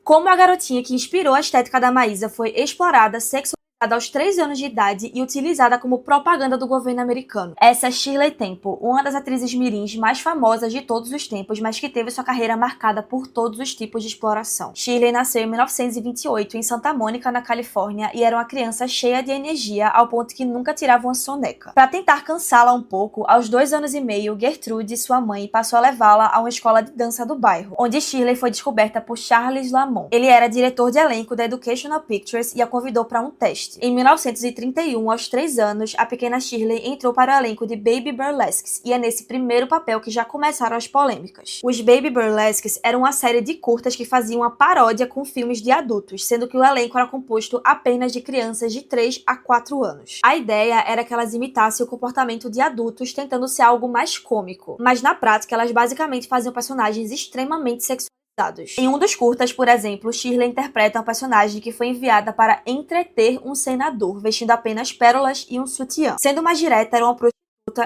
Como a garotinha que inspirou a estética da Maísa foi explorada, sexualizada aos 13 anos de idade e utilizada como propaganda do governo americano. Essa é Shirley Temple, uma das atrizes mirins mais famosas de todos os tempos, mas que teve sua carreira marcada por todos os tipos de exploração. Shirley nasceu em 1928 em Santa Mônica, na Califórnia, e era uma criança cheia de energia ao ponto que nunca tirava uma soneca. Para tentar cansá-la um pouco, aos 2 anos e meio, Gertrude, sua mãe, passou a levá-la a uma escola de dança do bairro, onde Shirley foi descoberta por Charles Lamont. Ele era diretor de elenco da Educational Pictures e a convidou para um teste. Em 1931, aos 3 anos, a pequena Shirley entrou para o elenco de Baby Burlesques, e é nesse primeiro papel que já começaram as polêmicas. Os Baby Burlesques eram uma série de curtas que faziam uma paródia com filmes de adultos, sendo que o elenco era composto apenas de crianças de 3 a 4 anos. A ideia era que elas imitassem o comportamento de adultos tentando ser algo mais cômico, mas na prática elas basicamente faziam personagens extremamente sexualizados. Em um dos curtas, por exemplo, Shirley interpreta uma personagem que foi enviada para entreter um senador, vestindo apenas pérolas e um sutiã. Sendo mais direta, era uma prostituta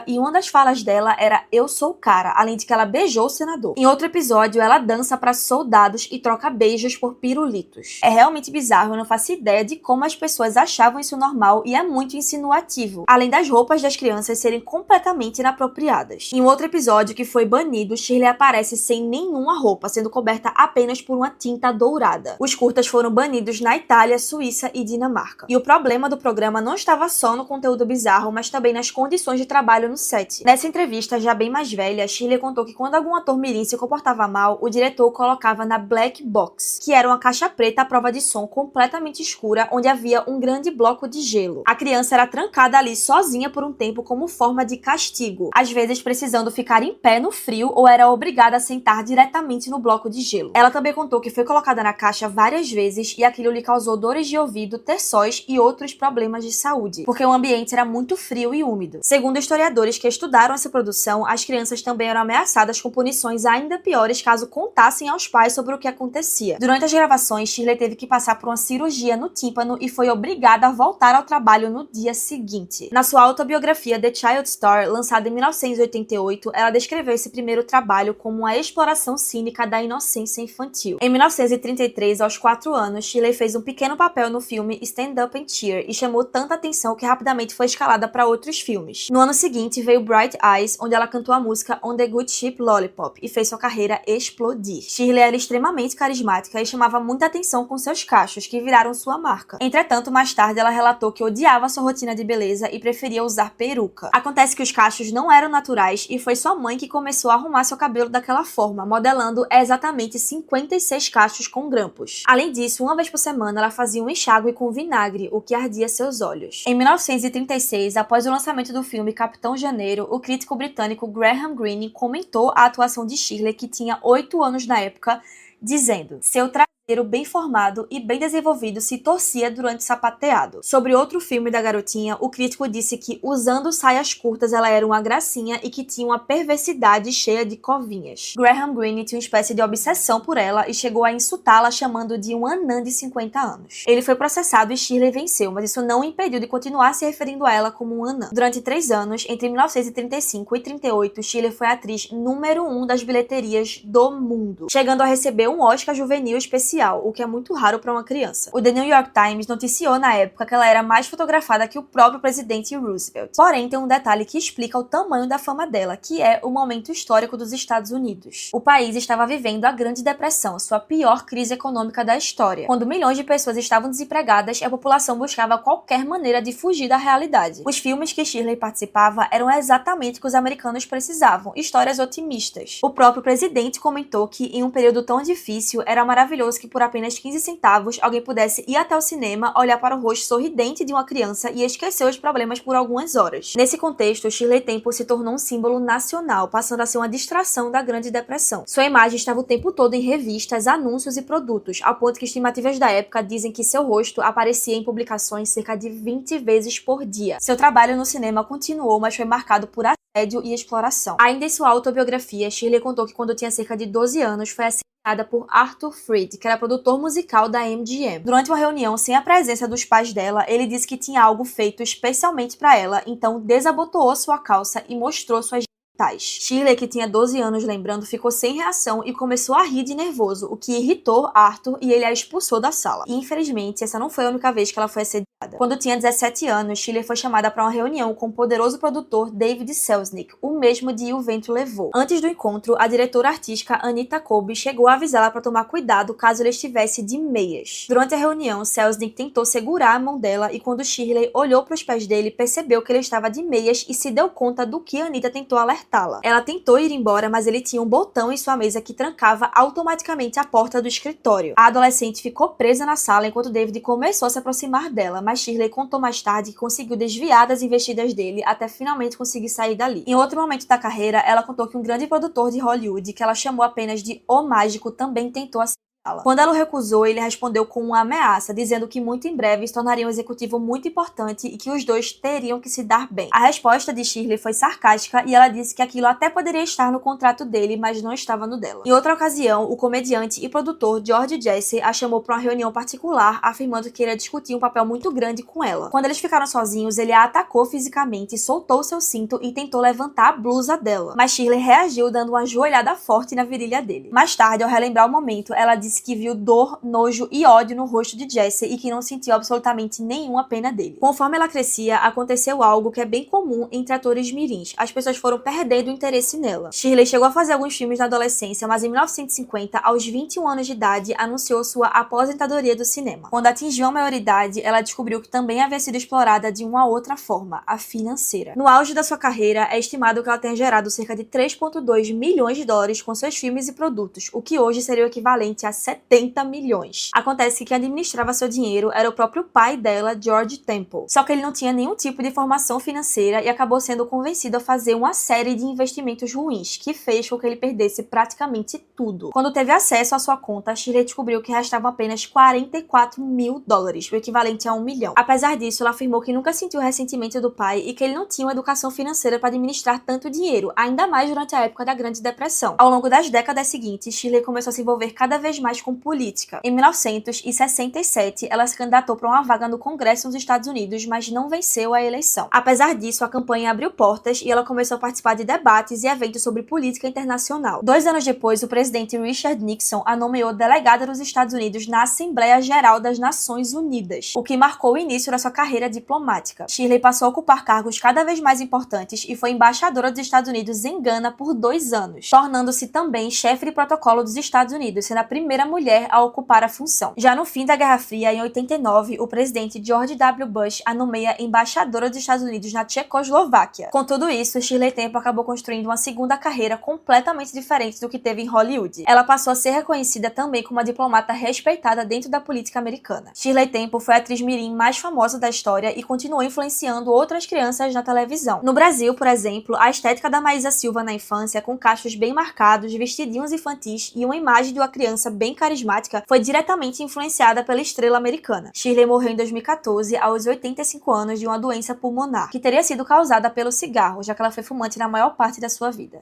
e uma das falas dela era "eu sou o cara", além de que ela beijou o senador. Em outro episódio, ela dança para soldados e troca beijos por pirulitos. É realmente bizarro, eu não faço ideia de como as pessoas achavam isso normal e é muito insinuativo, além das roupas das crianças serem completamente inapropriadas. Em um outro episódio que foi banido, Shirley aparece sem nenhuma roupa, sendo coberta apenas por uma tinta dourada. Os curtas foram banidos na Itália, Suíça e Dinamarca. E o problema do programa não estava só no conteúdo bizarro, mas também nas condições de trabalho no set. Nessa entrevista, já bem mais velha, Shirley contou que quando algum ator mirim se comportava mal, o diretor o colocava na Black Box, que era uma caixa preta à prova de som completamente escura, onde havia um grande bloco de gelo. A criança era trancada ali sozinha por um tempo como forma de castigo, às vezes precisando ficar em pé no frio ou era obrigada a sentar diretamente no bloco de gelo. Ela também contou que foi colocada na caixa várias vezes e aquilo lhe causou dores de ouvido, terçóis e outros problemas de saúde, porque o ambiente era muito frio e úmido. Segundo historiadores que estudaram essa produção, as crianças também eram ameaçadas com punições ainda piores caso contassem aos pais sobre o que acontecia. Durante as gravações, Shirley teve que passar por uma cirurgia no tímpano e foi obrigada a voltar ao trabalho no dia seguinte. Na sua autobiografia The Child Star, lançada em 1988, ela descreveu esse primeiro trabalho como uma exploração cínica da inocência infantil. Em 1933, aos 4 anos, Shirley fez um pequeno papel no filme Stand Up and Cheer e chamou tanta atenção que rapidamente foi escalada para outros filmes. No ano seguinte, veio Bright Eyes, onde ela cantou a música On the Good Ship Lollipop e fez sua carreira explodir. Shirley era extremamente carismática e chamava muita atenção com seus cachos, que viraram sua marca. Entretanto, mais tarde ela relatou que odiava sua rotina de beleza e preferia usar peruca. Acontece que os cachos não eram naturais e foi sua mãe que começou a arrumar seu cabelo daquela forma, modelando exatamente 56 cachos com grampos. Além disso, uma vez por semana ela fazia um enxágue com vinagre, o que ardia seus olhos. Em 1936, após o lançamento do filme Capitão Janeiro, o crítico britânico Graham Greene comentou a atuação de Shirley, que tinha 8 anos na época, dizendo: "Seu traseiro bem formado e bem desenvolvido se torcia durante sapateado." Sobre outro filme da garotinha, o crítico disse que usando saias curtas ela era uma gracinha e que tinha uma perversidade cheia de covinhas. Graham Greene tinha uma espécie de obsessão por ela e chegou a insultá-la chamando de uma anã de 50 anos. Ele foi processado e Shirley venceu, mas isso não o impediu de continuar se referindo a ela como uma anã. Durante 3 anos, entre 1935 e 38, Shirley foi a atriz número 1 das bilheterias do mundo, chegando a receber um Oscar juvenil especial, o que é muito raro para uma criança. O The New York Times noticiou na época que ela era mais fotografada que o próprio presidente Roosevelt. Porém, tem um detalhe que explica o tamanho da fama dela, que é o momento histórico dos Estados Unidos. O país estava vivendo a Grande Depressão, sua pior crise econômica da história. Quando milhões de pessoas estavam desempregadas, a população buscava qualquer maneira de fugir da realidade. Os filmes que Shirley participava eram exatamente o que os americanos precisavam, histórias otimistas. O próprio presidente comentou que, em um período tão difícil, era maravilhoso que por apenas 15 centavos alguém pudesse ir até o cinema, olhar para o rosto sorridente de uma criança e esquecer os problemas por algumas horas. Nesse contexto, Shirley Temple se tornou um símbolo nacional, passando a ser uma distração da Grande Depressão. Sua imagem estava o tempo todo em revistas, anúncios e produtos, ao ponto que estimativas da época dizem que seu rosto aparecia em publicações cerca de 20 vezes por dia. Seu trabalho no cinema continuou, mas foi marcado por assédio e exploração. Ainda em sua autobiografia, Shirley contou que quando tinha cerca de 12 anos foi assassinada por Arthur Freed, que era produtor musical da MGM. Durante uma reunião sem a presença dos pais dela, ele disse que tinha algo feito especialmente para ela, então desabotoou sua calça e mostrou suas brutais. Shirley, que tinha 12 anos, lembrando, ficou sem reação e começou a rir de nervoso, o que irritou Arthur e ele a expulsou da sala. E, infelizmente, essa não foi a única vez que ela foi assediada. Quando tinha 17 anos, Shirley foi chamada para uma reunião com o poderoso produtor David Selznick, o mesmo de E o Vento Levou. Antes do encontro, a diretora artística Anita Colby chegou a avisá-la para tomar cuidado caso ele estivesse de meias. Durante a reunião, Selznick tentou segurar a mão dela e quando Shirley olhou para os pés dele, percebeu que ele estava de meias e se deu conta do que Anita tentou alertá-la. Ela tentou ir embora, mas ele tinha um botão em sua mesa que trancava automaticamente a porta do escritório. A adolescente ficou presa na sala enquanto David começou a se aproximar dela, mas Shirley contou mais tarde que conseguiu desviar das investidas dele até finalmente conseguir sair dali. Em outro momento da carreira, ela contou que um grande produtor de Hollywood, que ela chamou apenas de O Mágico, também tentou assediá-la. Quando ela o recusou, ele respondeu com uma ameaça, dizendo que muito em breve se tornaria um executivo muito importante e que os dois teriam que se dar bem. A resposta de Shirley foi sarcástica e ela disse que aquilo até poderia estar no contrato dele, mas não estava no dela. Em outra ocasião, o comediante e produtor George Jesse a chamou para uma reunião particular, afirmando que iria discutir um papel muito grande com ela. Quando eles ficaram sozinhos, ele a atacou fisicamente, soltou seu cinto e tentou levantar a blusa dela. Mas Shirley reagiu dando uma joelhada forte na virilha dele. Mais tarde, ao relembrar o momento, ela disse que viu dor, nojo e ódio no rosto de Jesse e que não sentiu absolutamente nenhuma pena dele. Conforme ela crescia, aconteceu algo que é bem comum entre atores mirins. As pessoas foram perdendo o interesse nela. Shirley chegou a fazer alguns filmes na adolescência, mas em 1950, aos 21 anos de idade, anunciou sua aposentadoria do cinema. Quando atingiu a maioridade, ela descobriu que também havia sido explorada de uma outra forma, a financeira. No auge da sua carreira, é estimado que ela tenha gerado cerca de 3,2 milhões de dólares com seus filmes e produtos, o que hoje seria o equivalente a 70 milhões. Acontece que quem administrava seu dinheiro era o próprio pai dela, George Temple. Só que ele não tinha nenhum tipo de formação financeira e acabou sendo convencido a fazer uma série de investimentos ruins, que fez com que ele perdesse praticamente tudo. Quando teve acesso à sua conta, Shirley descobriu que restavam apenas 44 mil dólares, o equivalente a 1 milhão. Apesar disso, ela afirmou que nunca sentiu ressentimento do pai e que ele não tinha uma educação financeira para administrar tanto dinheiro, ainda mais durante a época da Grande Depressão. Ao longo das décadas seguintes, Shirley começou a se envolver cada vez mais com política. Em 1967, ela se candidatou para uma vaga no Congresso nos Estados Unidos, mas não venceu a eleição. Apesar disso, a campanha abriu portas e ela começou a participar de debates e eventos sobre política internacional. 2 anos depois, o presidente Richard Nixon a nomeou delegada dos Estados Unidos na Assembleia Geral das Nações Unidas, o que marcou o início da sua carreira diplomática. Shirley passou a ocupar cargos cada vez mais importantes e foi embaixadora dos Estados Unidos em Gana por 2 anos, tornando-se também chefe de protocolo dos Estados Unidos, sendo a primeira mulher a ocupar a função. Já no fim da Guerra Fria, em 89, o presidente George W. Bush a nomeia embaixadora dos Estados Unidos na Tchecoslováquia. Com tudo isso, Shirley Temple acabou construindo uma segunda carreira completamente diferente do que teve em Hollywood. Ela passou a ser reconhecida também como uma diplomata respeitada dentro da política americana. Shirley Temple foi a atriz mirim mais famosa da história e continuou influenciando outras crianças na televisão. No Brasil, por exemplo, a estética da Maísa Silva na infância, com cachos bem marcados, vestidinhos infantis e uma imagem de uma criança bem carismática, foi diretamente influenciada pela estrela americana. Shirley morreu em 2014, aos 85 anos, de uma doença pulmonar, que teria sido causada pelo cigarro, já que ela foi fumante na maior parte da sua vida.